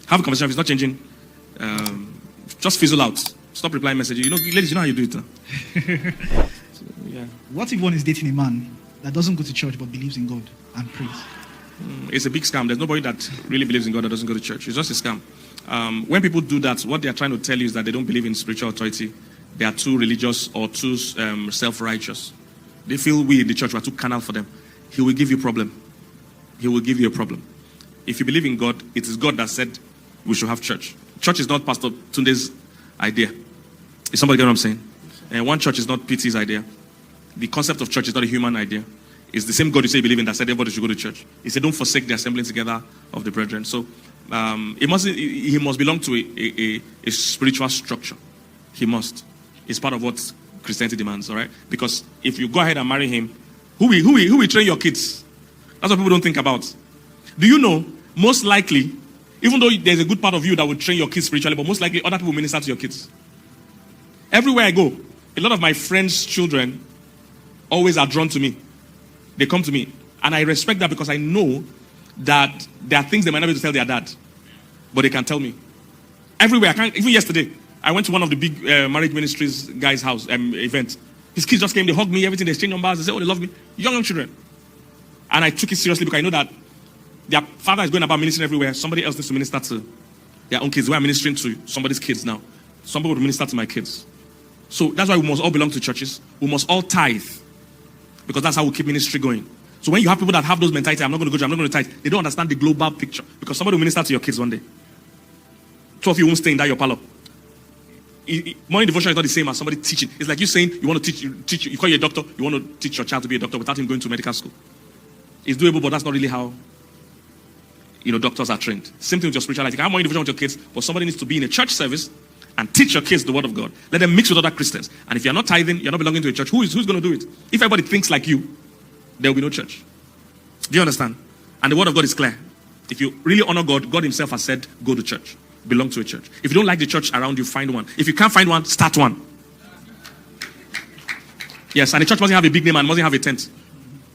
Have a conversation. If it's not changing, just fizzle out. Stop replying messages. You know, ladies, you know how you do it. So, yeah. What if one is dating a man that doesn't go to church but believes in God and prays? It's a big scam. There's nobody that really believes in God that doesn't go to church. It's just a scam. When people do that, what they're trying to tell you is that they don't believe in spiritual authority. They are too religious or too self-righteous. They feel we in the church are too carnal for them. He will give you a problem. He will give you a problem. If you believe in God, it is God that said we should have church. Church is not Pastor Tunde's idea. Is somebody get what I'm saying? And one church is not PT's idea. The concept of church is not a human idea. It's the same God you say you believe in that said everybody should go to church. He said don't forsake the assembling together of the brethren. So he must belong to a spiritual structure. He must. It's part of what Christianity demands, all right? Because if you go ahead and marry him, who will train your kids? That's what people don't think about. Do you know, most likely, even though there's a good part of you that will train your kids spiritually, but most likely other people minister to your kids. Everywhere I go, a lot of my friends' children always are drawn to me. They come to me. And I respect that because I know that there are things they might not be able to tell their dad. But they can tell me. Everywhere. Even yesterday, I went to one of the big marriage ministries guy's house event. His kids just came, they hugged me, everything, they exchanged numbers, they said, oh, they love me. Young children. And I took it seriously because I know that their father is going about ministering everywhere. Somebody else needs to minister to their own kids. We are ministering to somebody's kids now. Somebody will minister to my kids. So that's why we must all belong to churches. We must all tithe. Because that's how we keep ministry going. So when you have people that have those mentality, I'm not going to go, I'm not going to tithe, they don't understand the global picture. Because somebody will minister to your kids one day. 2 of you won't stay in that your parlor. Morning devotion is not the same as somebody teaching. It's like you saying you want to teach. You call you a doctor, you want to teach your child to be a doctor without him going to medical school. It's doable, but that's not really how doctors are trained. Same thing with your spiritual life. You can have morning devotion with your kids, but somebody needs to be in a church service and teach your kids the word of God. Let them mix with other Christians. And if you're not tithing, you're not belonging to a church, who's going to do it? If everybody thinks like you, there will be no church. Do you understand? And the word of God is clear. If you really honor God, God himself has said, go to church. Belong to a church. If you don't like the church around you, find one. If you can't find one, start one. Yes, and the church mustn't have a big name and mustn't have a tent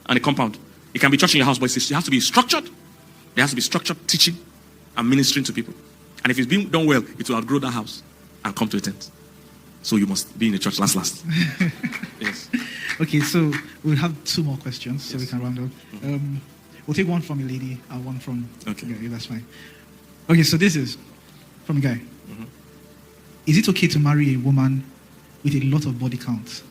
and a compound. It can be church in your house, but it has to be structured. There has to be structured teaching and ministering to people. And if it's being done well, it will outgrow that house and come to a tent. So you must be in the church last. Yes. Okay, so we'll have 2 more questions so we can round up. Mm-hmm. We'll take one from a lady and one from a guy. That's fine. Okay, so this is from a guy. Mm-hmm. Is it okay to marry a woman with a lot of body count?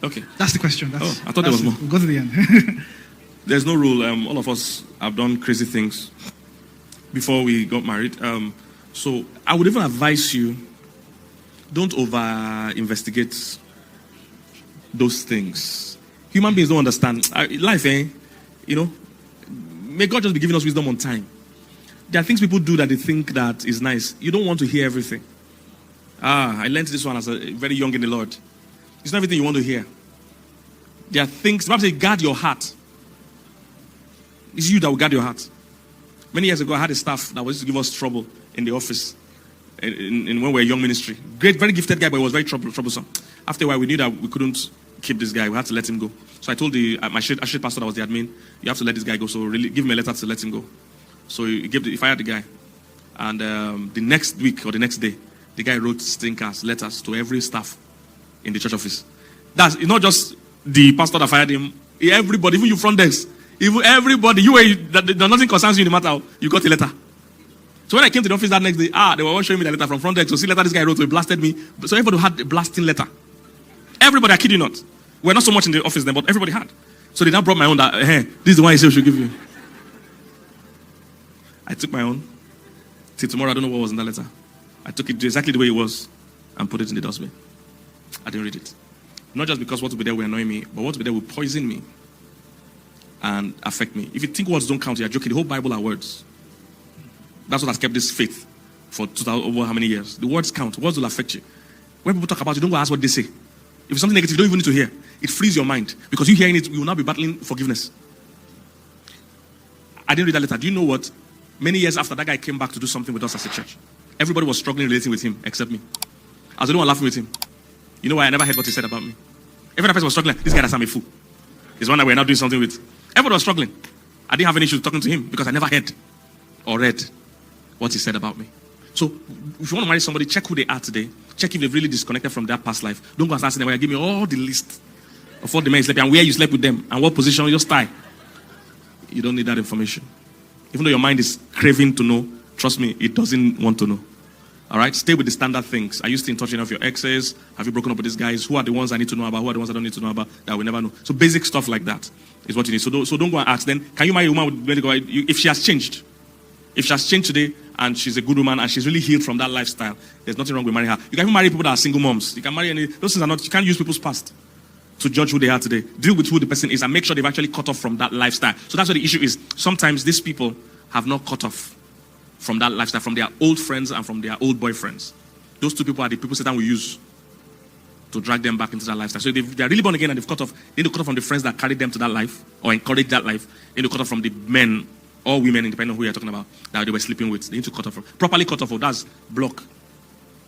Okay. That's the question. I thought there was more. We'll go to the end. There's no rule. All of us have done crazy things before we got married. So I would even advise you, don't over-investigate those things. Human beings don't understand. Life, may God just be giving us wisdom on time. There are things people do that they think that is nice. You don't want to hear everything. I learned this one as very young in the Lord. It's not everything you want to hear. There are things, perhaps say, guard your heart. It's you that will guard your heart. Many years ago, I had a staff that was to give us trouble in the office in when we were a young ministry. Great, very gifted guy, but he was very troublesome. After a while, we knew that we couldn't keep this guy. We had to let him go. So I told my associate pastor that was the admin, you have to let this guy go. So really, give him a letter to let him go. So he fired the guy. And the next week or the next day, the guy wrote stinkers, letters to every staff in the church office. It's not just the pastor that fired him. Everybody, even you front desk, even everybody, nothing concerns you no matter how, you got a letter. So when I came to the office that next day, they were all showing me the letter from front desk. So see letter this guy wrote, so he blasted me. So everybody had a blasting letter. Everybody, I kid you not. We're not so much in the office then, but everybody had. So they now brought my own that, hey, this is the one he said we should give you. I took my own. Till tomorrow, I don't know what was in that letter. I took it exactly the way it was and put it in the dustbin. I didn't read it. Not just because what will be there will annoy me, but what will be there will poison me and affect me. If you think words don't count, you're joking. The whole Bible are words. That's what has kept this faith for 2000 over how many years. The words count. Words will affect you. When people talk about you, don't go ask what they say. If it's something negative, you don't even need to hear. It frees your mind. Because you hearing it, you will now be battling forgiveness. I didn't read that letter. Do you know what? Many years after, that guy came back to do something with us as a church. Everybody was struggling relating with him, except me. I was the only one laughing with him. You know why? I never heard what he said about me. Every other person was struggling. This guy that's I'm a fool. He's one that we're not doing something with. Everybody was struggling. I didn't have any issue talking to him because I never heard or read what he said about me. So if you want to marry somebody, check who they are today. Check if they've really disconnected from their past life. Don't go and start saying, well, give me all the list of all the men you slept and where you slept with them and what position you just tie. You don't need that information. Even though your mind is craving to know, trust me, it doesn't want to know. All right? Stay with the standard things. Are you still in touch enough with your exes? Have you broken up with these guys? Who are the ones I need to know about? Who are the ones I don't need to know about that we never know? So basic stuff like that is what you need. So don't go and ask. Then, can you marry a woman with medical? If she has changed. If she has changed today and she's a good woman and she's really healed from that lifestyle, there's nothing wrong with marrying her. You can even marry people that are single moms. You can marry any. Those things are not. You can't use people's past to judge who they are today. Deal with who the person is and make sure they've actually cut off from that lifestyle. So that's what the issue is. Sometimes these people have not cut off from that lifestyle, from their old friends and from their old boyfriends. Those two people are the people Satan will use to drag them back into that lifestyle. So if they're really born again and they've cut off, they need to cut off from the friends that carried them to that life or encourage that life. They need to cut off from the men or women, depending on who you're talking about, that they were sleeping with. They need to cut off from. Properly cut off. That's block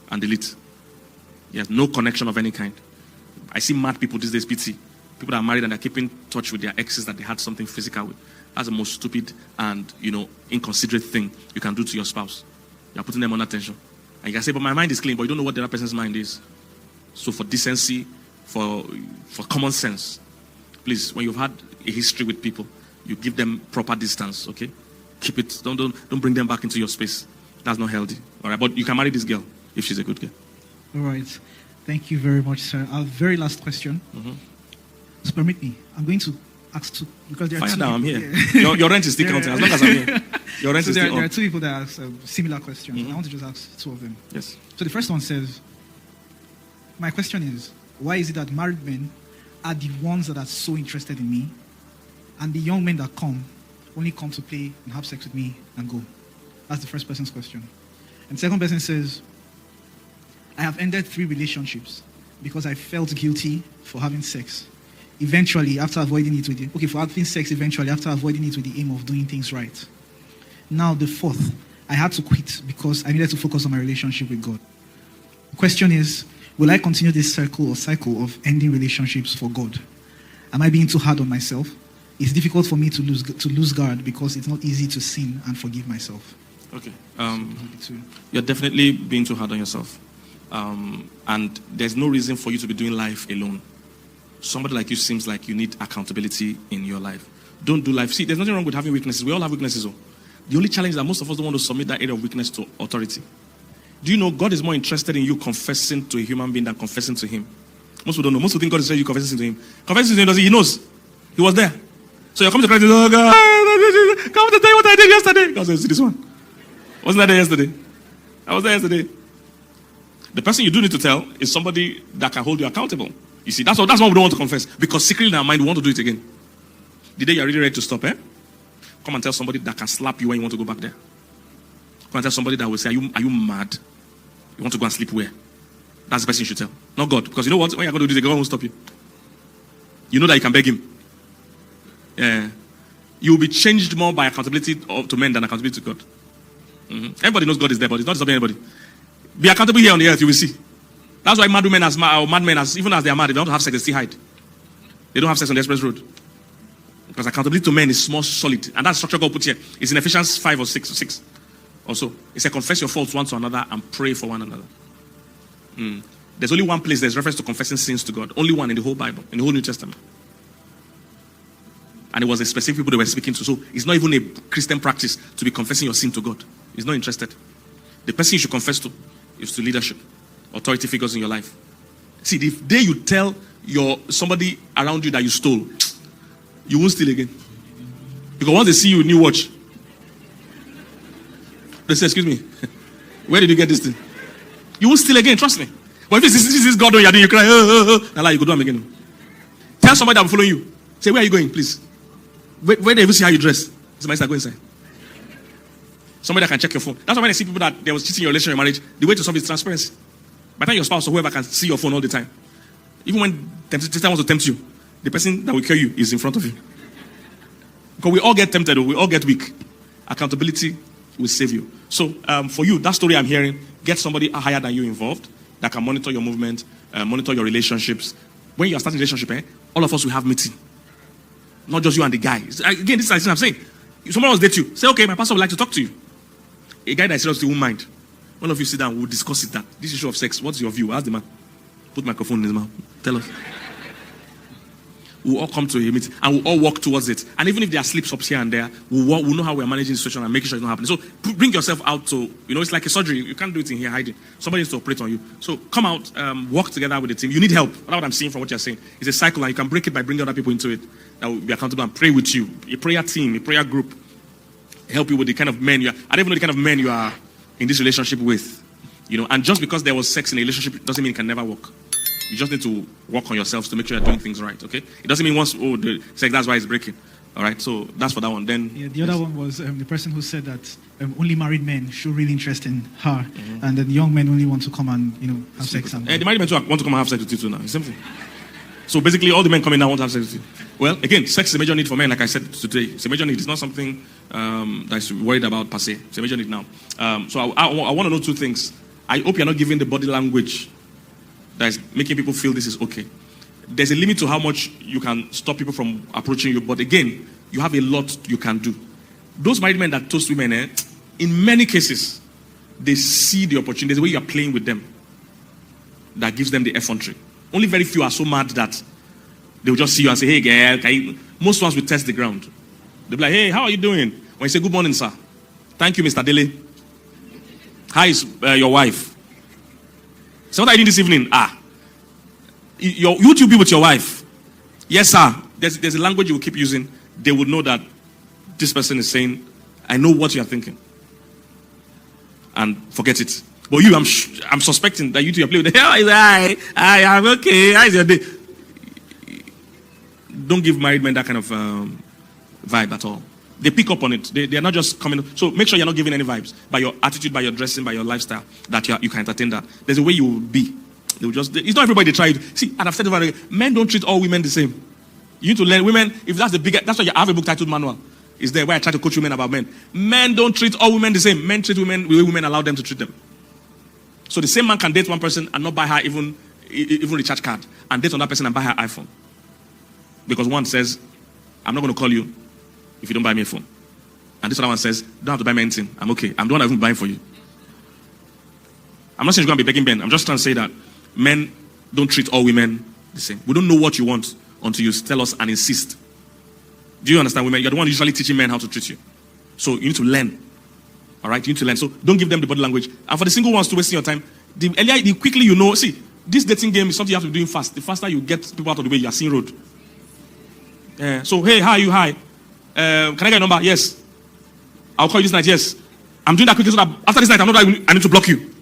and delete. Yes, no connection of any kind. I see mad people these days, PT. People that are married and they're keeping touch with their exes that they had something physical with. That's the most stupid and, inconsiderate thing you can do to your spouse. You're putting them under tension. And you can say, but my mind is clean, but you don't know what the other person's mind is. So for decency, for common sense, please, when you've had a history with people, you give them proper distance, okay? Keep it. Don't bring them back into your space. That's not healthy. All right, but you can marry this girl if she's a good girl. All right. Thank you very much, sir. Our very last question. Mm-hmm. So permit me. I'm going to ask two, because there are Fire two down, people, I'm here. Yeah. Your rent is still counting as long as I'm here. Your rent so is still there are two people that ask similar questions. Mm-hmm. I want to just ask two of them. Yes. So the first one says, my question is, why is it that married men are the ones that are so interested in me, and the young men that only come to play and have sex with me and go? That's the first person's question. And the second person says, I have ended 3 relationships because I felt guilty for having sex. For having sex eventually after avoiding it with the aim of doing things right. Now the fourth, I had to quit because I needed to focus on my relationship with God. The question is, will I continue this cycle of ending relationships for God? Am I being too hard on myself? It's difficult for me to lose guard because it's not easy to sin and forgive myself. Okay. You're definitely being too hard on yourself. And there's no reason for you to be doing life alone. Somebody like you seems like you need accountability in your life. Don't do life. See, there's nothing wrong with having weaknesses. We all have weaknesses. The only challenge is that most of us don't want to submit that area of weakness to authority. Do you know God is more interested in you confessing to a human being than confessing to him? Most people don't know. Most people think God is interested in you confessing to him. Confessing to him, he knows. He was there. So you're coming to Christ, oh God, come to tell you what I did yesterday. God says, see this one. Wasn't I there yesterday? I was there yesterday. The person you do need to tell is somebody that can hold you accountable. You see, that's why we don't want to confess. Because secretly in our mind, we want to do it again. The day you're really ready to stop, come and tell somebody that can slap you when you want to go back there. Come and tell somebody that will say, are you mad? You want to go and sleep where? That's the person you should tell. Not God. Because you know what? When you're going to do this, God won't stop you. You know that you can beg him. Yeah. You will be changed more by accountability to men than accountability to God. Mm-hmm. Everybody knows God is there, but it's not stopping anybody. Be accountable here on the earth, you will see. That's why mad women or mad men, even as they are mad, they don't have sex, they still hide. They don't have sex on the express road. Because accountability to men is more solid. And that structure God put here is in Ephesians 5 or 6 or so. It says, confess your faults one to another and pray for one another. There's only one place there's reference to confessing sins to God. Only one in the whole Bible, in the whole New Testament. And it was a specific people they were speaking to. So it's not even a Christian practice to be confessing your sin to God. He's not interested. The person you should confess to is to leadership, authority figures in your life. See, the day you tell somebody around you that you stole, you won't steal again. Because once they see you with new watch, they say, excuse me, where did you get this thing? You won't steal again, trust me. But if this is God you're doing, you cry, now you go do them again. Tell somebody that will follow you. Say, where are you going, please? Where they even see how you dress? Somebody say, go inside. Somebody that can check your phone. That's why when I see people that there was cheating in your relationship or marriage, the way to solve it is transparency. By the time your spouse or whoever can see your phone all the time. Even when Satan wants to tempt you, the person that will kill you is in front of you. Because we all get tempted, we all get weak. Accountability will save you. So for you, that story I'm hearing, get somebody higher than you involved that can monitor your movement, monitor your relationships. When you're starting a relationship, all of us will have meeting. Not just you and the guy. Again, this is what I'm saying. Someone else date you. Say, okay, my pastor would like to talk to you. A guy that is seriously won't mind. One of you sit down, we'll discuss it. That this issue of sex, what's your view? Ask the man. Put microphone in his mouth. Tell us. We'll all come to a meeting and we'll all walk towards it. And even if there are slips-ups here and there, we'll know how we're managing the situation and making sure it's not happening. So bring yourself out to, it's like a surgery. You can't do it in here hiding. Somebody needs to operate on you. So come out, work together with the team. You need help. That's what I'm seeing from what you're saying. It's a cycle and you can break it by bringing other people into it that will be accountable and pray with you. A prayer team, a prayer group, help you with the kind of men you are. I don't even know the kind of men you are in this relationship with. And just because there was sex in a relationship doesn't mean it can never work. You just need to work on yourselves to make sure you're doing things right, okay? It doesn't mean once, the sex, that's why it's breaking. All right, so that's for that one. Then the other one was the person who said that only married men show real interest in her, and then young men only want to come and, have sex. And the married men too want to come and have sex with you too now. It's same thing. So basically, all the men coming now want to have sex with you. Well, again, sex is a major need for men, like I said today. It's a major need. It's not something that's worried about per se. It's a major need now. So I want to know two things. I hope you're not giving the body language that is making people feel this is okay. There's a limit to how much you can stop people from approaching you, but again, you have a lot you can do. Those married men that toast women, in many cases, they see the opportunity. There's a way you are playing with them that gives them the effrontery. Only very few are so mad that they will just see you and say, hey, girl, most ones will test the ground. They'll be like, hey, how are you doing? When you say, good morning, sir. Thank you, Mr. Dele. How is your wife? So what are you doing this evening? You two be with your wife. Yes, sir. There's a language you will keep using. They would know that this person is saying, I know what you are thinking. And forget it. But you, I'm suspecting that you two are playing with the hell. I am okay. How is your day? Don't give married men that kind of vibe at all. They pick up on it. They are not just coming. So make sure you're not giving any vibes by your attitude, by your dressing, by your lifestyle that you can entertain that. There's a way you will be. They will just. It's not everybody they try it. See, and I've said it, men don't treat all women the same. You need to learn women. If that's the biggest, that's why you have a book titled Manual. Is there where I try to coach women about men. Men don't treat all women the same. Men treat women the way women allow them to treat them. So the same man can date one person and not buy her even recharge card, and date another person and buy her iPhone. Because one says, I'm not going to call you if you don't buy me a phone. And this other one says, don't have to buy me anything. I'm okay. I'm the one I've been buying for you. I'm not saying you're going to be begging men. I'm just trying to say that men don't treat all women the same. We don't know what you want until you tell us and insist. Do you understand, women? You're the one usually teaching men how to treat you. So you need to learn. All right? You need to learn. So don't give them the body language. And for the single ones to wasting your time, the quickly you know, see, this dating game is something you have to be doing fast. The faster you get people out of the way, you are seeing road. So, hey, how are you? Hi. Can I get your number? Yes. I'll call you this night. Yes. I'm doing that quickly so that after this night, I know that I need to block you.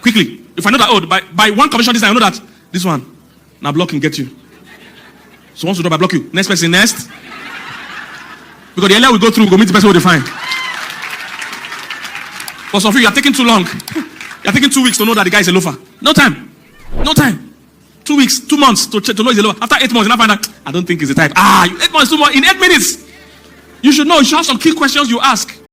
Quickly. If I know that, by one commission this night, I know that this one, now block and get you. So once you drop, I block you. Next person, next. Because the earlier we go through, we go meet the person who they find. But some of you are taking too long. You're taking 2 weeks to know that the guy is a loafer. No time. No time. 2 weeks, 2 months to know he's a loafer. After 8 months, you now find out, I don't think he's the type. 8 months, 2 months, in 8 minutes. You should know. You should have some key questions you ask.